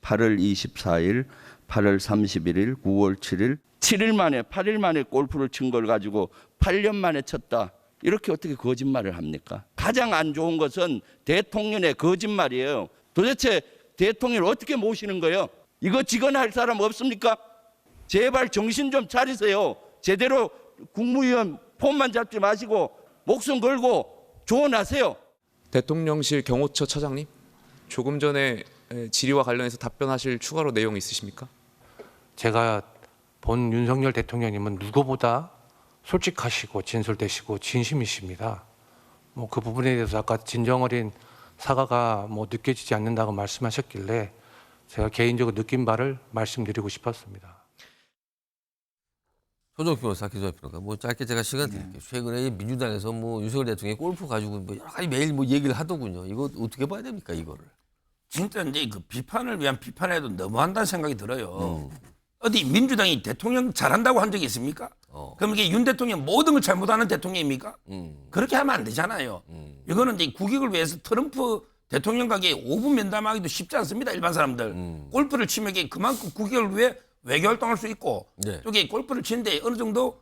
8월 24일, 8월 31일, 9월 7일, 7일 만에 8일 만에 골프를 친 걸 가지고 8년 만에 쳤다. 이렇게 어떻게 거짓말을 합니까? 가장 안 좋은 것은 대통령의 거짓말이에요. 도대체 대통령을 어떻게 모시는 거예요? 이거 직언할 사람 없습니까? 제발 정신 좀 차리세요. 제대로 국무위원 폼만 잡지 마시고 목숨 걸고 조언하세요. 대통령실 경호처 차장님, 조금 전에 질의와 관련해서 답변하실 추가로 내용 있으십니까? 제가 본 윤석열 대통령님은 누구보다 솔직하시고 진솔되시고 진심이십니다. 뭐 그 부분에 대해서 아까 진정 어린 사과가 뭐 느껴지지 않는다고 말씀하셨길래 제가 개인적으로 느낀 바를 말씀드리고 싶었습니다. 손정표 변호사, 기소할 필요가 뭐 짧게 제가 시간 드릴게요. 최근에 민주당에서 뭐 윤석열 대통령이 골프 가지고 뭐 여러 가지 매일 뭐 얘기를 하더군요. 이거 어떻게 봐야 됩니까, 이거를? 진짜 이제 그 비판을 위한 비판에도 너무한다는 생각이 들어요. 어디 민주당이 대통령 잘한다고 한 적이 있습니까? 그럼 이게 윤 대통령 모든 걸 잘못하는 대통령입니까? 그렇게 하면 안 되잖아요. 이거는 이제 국익을 위해서 트럼프 대통령과의 5분 면담하기도 쉽지 않습니다. 일반 사람들. 골프를 치면 이게 그만큼 국익을 위해 외교 활동할 수 있고 네. 또 이게 골프를 치는데 어느 정도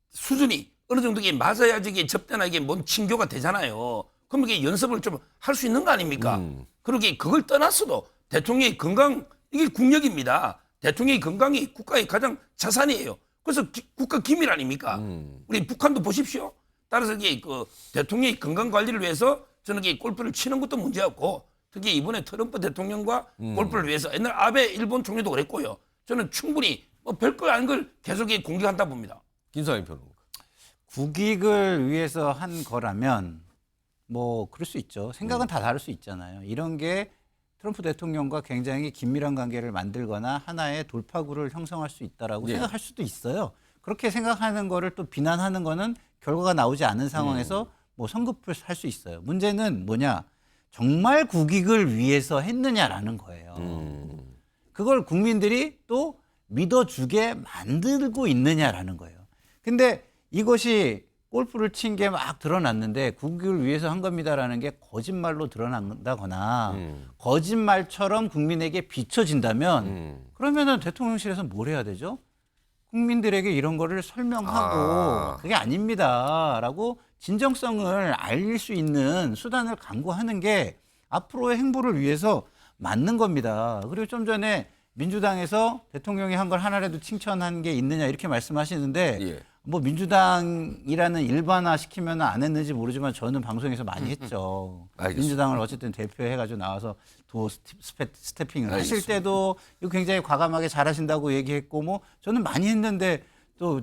수준이 어느 정도 이게 맞아야지 이게 접대나 이게 뭔 친교가 되잖아요. 그럼 이게 연습을 좀 할 수 있는 거 아닙니까? 그러게 그걸 떠났어도 대통령의 건강 이게 국력입니다. 대통령의 건강이 국가의 가장 자산이에요. 그래서 국가 기밀 아닙니까? 우리 북한도 보십시오. 따라서 이게 그 대통령의 건강 관리를 위해서 저는 이게 골프를 치는 것도 문제없고 특히 이번에 트럼프 대통령과 골프를 위해서 옛날 아베 일본 총리도 그랬고요. 저는 충분히 뭐 별걸 아닌 걸 계속 공격한다 봅니다. 김상현 평론가. 국익을 위해서 한 거라면 뭐 그럴 수 있죠. 생각은 다 다를 수 있잖아요. 이런 게 트럼프 대통령과 굉장히 긴밀한 관계를 만들거나 하나의 돌파구를 형성할 수 있다라고 생각할 수도 있어요. 그렇게 생각하는 거를 또 비난하는 거는 결과가 나오지 않은 상황에서 뭐 성급을 할 수 있어요. 문제는 뭐냐? 정말 국익을 위해서 했느냐라는 거예요. 그걸 국민들이 또 믿어주게 만들고 있느냐라는 거예요. 근데 이것이 골프를 친 게 막 드러났는데 국익을 위해서 한 겁니다라는 게 거짓말로 드러난다거나 거짓말처럼 국민에게 비춰진다면 그러면은 대통령실에서 뭘 해야 되죠? 국민들에게 이런 거를 설명하고 그게 아닙니다라고 진정성을 알릴 수 있는 수단을 강구하는 게 앞으로의 행보를 위해서 맞는 겁니다. 그리고 좀 전에 민주당에서 대통령이 한 걸 하나라도 칭찬한 게 있느냐 이렇게 말씀하시는데 예. 뭐 민주당이라는 일반화 시키면 안 했는지 모르지만 저는 방송에서 많이 했죠. 알겠습니다. 민주당을 어쨌든 대표해가지고 나와서 도 스태핑을 하실 알겠습니다. 때도 이거 굉장히 과감하게 잘하신다고 얘기했고 뭐 저는 많이 했는데 또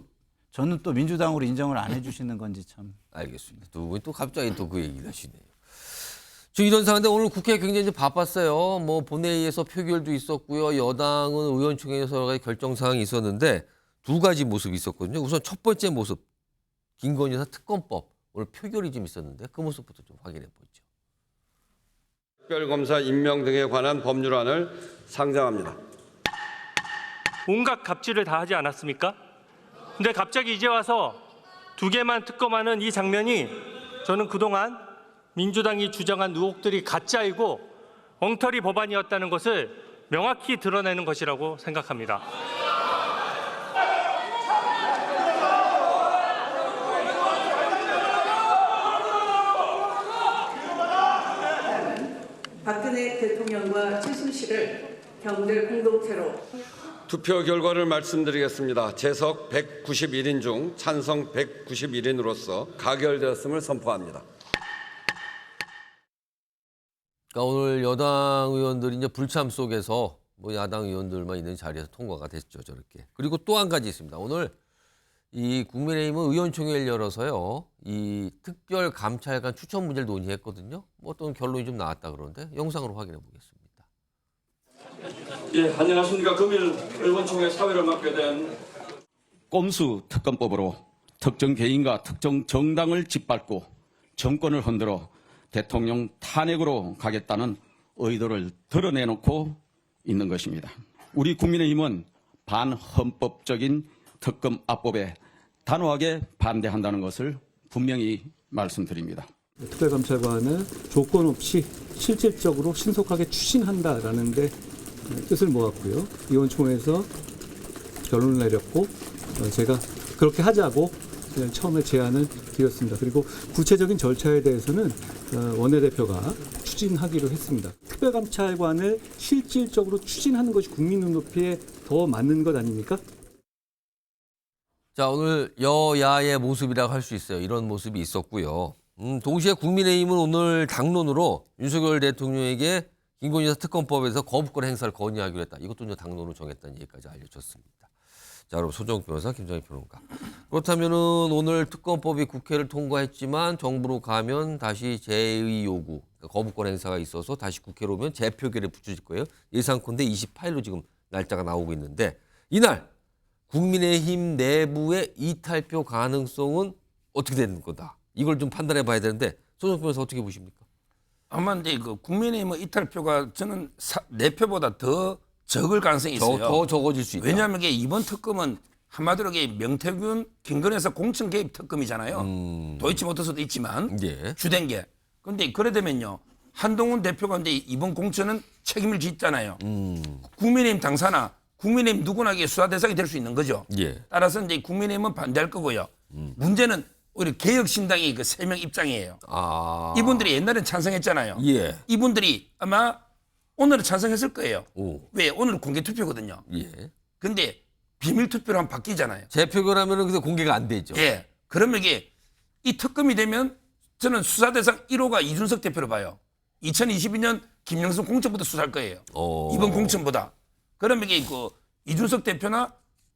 저는 또 민주당으로 인정을 안 해주시는 건지 참. 알겠습니다. 두 분이 또 갑자기 또 그 얘기를 하시네요. 지금 이런 상황인데 오늘 국회 굉장히 바빴어요. 뭐 본회의에서 표결도 있었고요. 여당은 의원총회에서 여러 가지 결정 사항이 있었는데 두 가지 모습이 있었거든요. 우선 첫 번째 모습, 김건희 여사 특검법 오늘 표결이 좀 있었는데 그 모습부터 좀 확인해 보죠. 특별검사 임명 등에 관한 법률안을 상정합니다. 온갖 갑질을 다 하지 않았습니까? 근데 갑자기 이제 와서 두 개만 특검하는 이 장면이 저는 그동안 민주당이 주장한 의혹들이 가짜이고 엉터리 법안이었다는 것을 명확히 드러내는 것이라고 생각합니다. 박근혜 대통령과 최순실을 경들 공동체로 투표 결과를 말씀드리겠습니다. 재석 191인 중 찬성 191인으로서 가결되었음을 선포합니다. 그러니까 오늘 여당 의원들이 이제 불참 속에서 뭐 야당 의원들만 있는 자리에서 통과가 됐죠, 저렇게. 그리고 또 한 가지 있습니다. 오늘 이 국민의힘은 의원총회를 열어서요, 이 특별감찰관 추천 문제를 논의했거든요. 뭐 어떤 결론이 좀 나왔다 그러는데 영상으로 확인해 보겠습니다. 예, 안녕하십니까. 금일 의원총회 사회를 맡게 된 꼼수 특검법으로 특정 개인과 특정 정당을 짓밟고 정권을 흔들어 대통령 탄핵으로 가겠다는 의도를 드러내놓고 있는 것입니다. 우리 국민의힘은 반헌법적인 특검 압법에 단호하게 반대한다는 것을 분명히 말씀드립니다. 특별감찰관을 조건 없이 실질적으로 신속하게 추진한다라는 데 뜻을 모았고요. 의원총회에서 결론을 내렸고 제가 그렇게 하자고 처음에 제안을 드렸습니다. 그리고 구체적인 절차에 대해서는 원내대표가 추진하기로 했습니다. 특별감찰관을 실질적으로 추진하는 것이 국민 눈높이에 더 맞는 것 아닙니까? 자, 오늘 여야의 모습이라고 할 수 있어요. 이런 모습이 있었고요. 동시에 국민의힘은 오늘 당론으로 윤석열 대통령에게 김건희 여사 특검법에서 거부권 행사를 건의하기로 했다. 이것도 이제 당론으로 정했다는 얘기까지 알려졌습니다. 자, 그럼 소정욱 변호사, 김정희 평론가. 그렇다면은 오늘 특검법이 국회를 통과했지만 정부로 가면 다시 재의 요구, 그러니까 거부권 행사가 있어서 다시 국회로 오면 재표결에 붙여질 거예요. 예상컨대 28일로 지금 날짜가 나오고 있는데 이날 국민의힘 내부의 이탈표 가능성은 어떻게 되는 거다. 이걸 좀 판단해 봐야 되는데 소정욱 변호사 어떻게 보십니까? 아마 이제 그 국민의힘 이탈표가 저는 4표보다 더 적을 가능성이 있어요. 더 적어질 수 있다. 왜냐하면 이게 이번 특검은 한마디로 이게 명태균, 김건희에서 공천 개입 특검이잖아요. 도이치모터스도 있지만 예. 주된 게. 그런데 그래 되면요. 한동훈 대표가 이제 이번 공천은 책임을 짓잖아요. 국민의힘 당사나 국민의힘 누구나 이게 수사 대상이 될 수 있는 거죠. 예. 따라서 이제 국민의힘은 반대할 거고요. 문제는 오히려 개혁신당의 그 3명 입장이에요. 아. 이분들이 옛날엔 찬성했잖아요. 예. 이분들이 아마 오늘은 찬성했을 거예요. 오. 왜? 오늘은 공개 투표거든요. 예. 근데 비밀 투표로 하면 바뀌잖아요. 재표결하면은 근데 공개가 안 되죠. 예. 그러면 이게 이 특검이 되면 저는 수사 대상 1호가 이준석 대표로 봐요. 2022년 김영선 공천보다 수사할 거예요. 이번 공천보다. 그러면 이게 그 이준석 대표나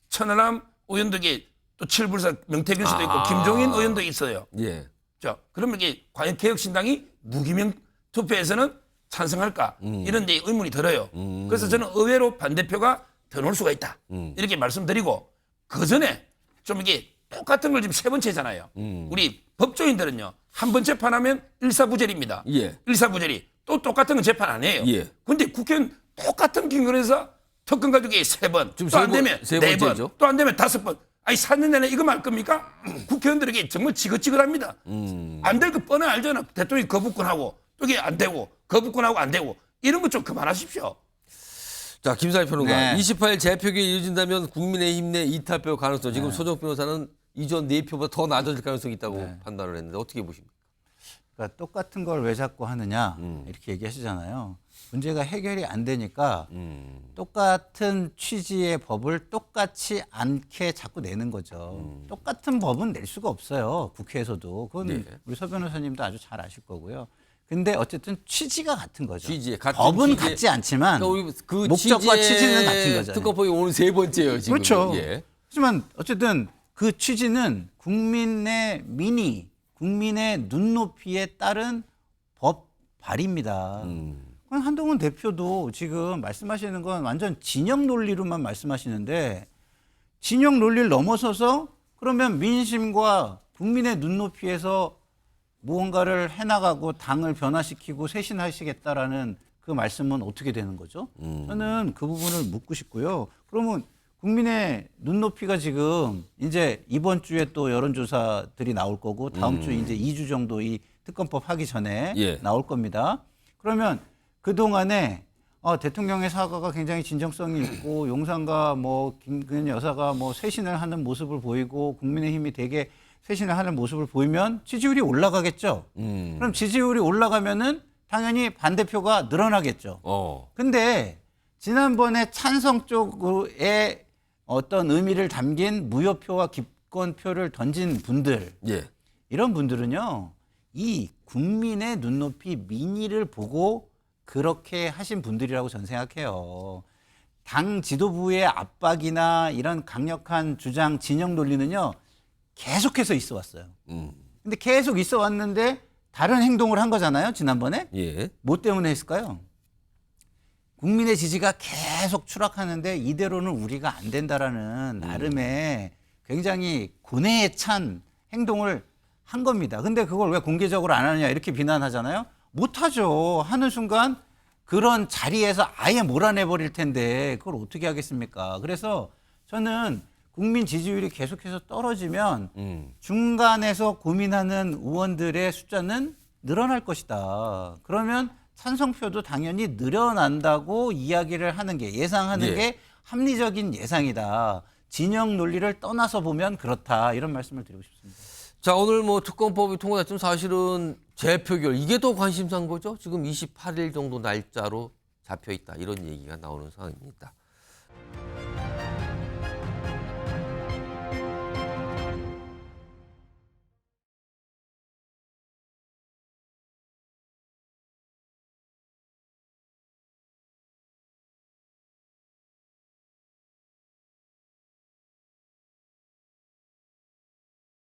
천하람 의원도 이게 또 칠불사 명태균 씨도 있고 김종인 의원도 있어요. 예. 자, 그러면 이게 과연 개혁신당이 무기명 투표에서는 찬성할까? 이런 데 의문이 들어요. 그래서 저는 의외로 반대표가 더 나올 수가 있다. 이렇게 말씀드리고 그 전에 좀 이게 똑같은 걸 지금 3번째잖아요. 우리 법조인들은요. 한 번 재판하면 일사부재리입니다. 예. 일사부재리. 또 똑같은 건 재판 안 해요. 예. 근데 국회는 똑같은 김건희에서 특검 가지고 3번, 지금 또 안 되면 세 4번, 번째죠. 또 안 되면 5번. 아니 4년 내내 이거 말 겁니까? 국회의원들에게 정말 지긋지긋합니다. 안 될 거 뻔히 알잖아. 대통령이 거부권하고 또 이게 안 되고 거부권하고 안 되고 이런 거 좀 그만하십시오. 자, 김상희 평론가. 네. 28일 재표결이 이어진다면 국민의힘 내 이탈표 가능성. 지금 소정 변호사는 이전 4표보다 더 낮아질 가능성이 있다고 판단을 했는데 어떻게 보십니까? 그러니까 똑같은 걸 왜 자꾸 하느냐 이렇게 얘기하시잖아요. 문제가 해결이 안 되니까 똑같은 취지의 법을 똑같이 않게 자꾸 내는 거죠. 똑같은 법은 낼 수가 없어요. 국회에서도. 그건 네. 우리 서 변호사님도 아주 잘 아실 거고요. 근데 어쨌든 취지가 같은 거죠. 같은 법은 취지의- 같지 않지만 그러니까 그 목적과 취지의 취지는 같은 거잖아요. 특검법이 오늘 3번째예요, 지금. 그렇죠. 예. 하지만 어쨌든 그 취지는 국민의 민의, 국민의 눈높이에 따른 법 발의입니다. 그럼 한동훈 대표도 지금 말씀하시는 건 완전 진영 논리로만 말씀하시는데 진영 논리를 넘어서서 그러면 민심과 국민의 눈높이에서 무언가를 해나가고 당을 변화시키고 쇄신하시겠다라는 그 말씀은 어떻게 되는 거죠? 저는 그 부분을 묻고 싶고요. 그러면 국민의 눈높이가 지금 이제 이번 주에 또 여론조사들이 나올 거고 다음 주 이제 2주 정도 이 특검법 하기 전에 예. 나올 겁니다. 그러면 그동안에 대통령의 사과가 굉장히 진정성이 있고 용산과 뭐 김건희 여사가 뭐 쇄신을 하는 모습을 보이고 국민의힘이 되게 쇄신을 하는 모습을 보이면 지지율이 올라가겠죠. 그럼 지지율이 올라가면은 당연히 반대표가 늘어나겠죠. 근데 지난번에 찬성 쪽에 어떤 의미를 담긴 무효표와 기권표를 던진 분들, 예. 이런 분들은요, 이 국민의 눈높이 민의를 보고 그렇게 하신 분들이라고 저는 생각해요. 당 지도부의 압박이나 이런 강력한 주장, 진영 논리는요, 계속해서 있어 왔어요. 근데 계속 있어 왔는데 다른 행동을 한 거잖아요, 지난번에. 예. 뭐 때문에 했을까요? 국민의 지지가 계속 추락하는데 이대로는 우리가 안 된다라는 나름의 굉장히 고뇌에 찬 행동을 한 겁니다. 근데 그걸 왜 공개적으로 안 하느냐 이렇게 비난하잖아요. 못하죠. 하는 순간 그런 자리에서 아예 몰아내버릴 텐데 그걸 어떻게 하겠습니까? 그래서 저는 국민 지지율이 계속해서 떨어지면 중간에서 고민하는 의원들의 숫자는 늘어날 것이다. 그러면 찬성표도 당연히 늘어난다고 이야기를 하는 게 예상하는 예. 게 합리적인 예상이다. 진영 논리를 떠나서 보면 그렇다. 이런 말씀을 드리고 싶습니다. 자, 오늘 뭐 특검법이 통과됐지만 사실은 재표결 이게 더 관심사인 거죠. 지금 28일 정도 날짜로 잡혀 있다. 이런 얘기가 나오는 상황입니다.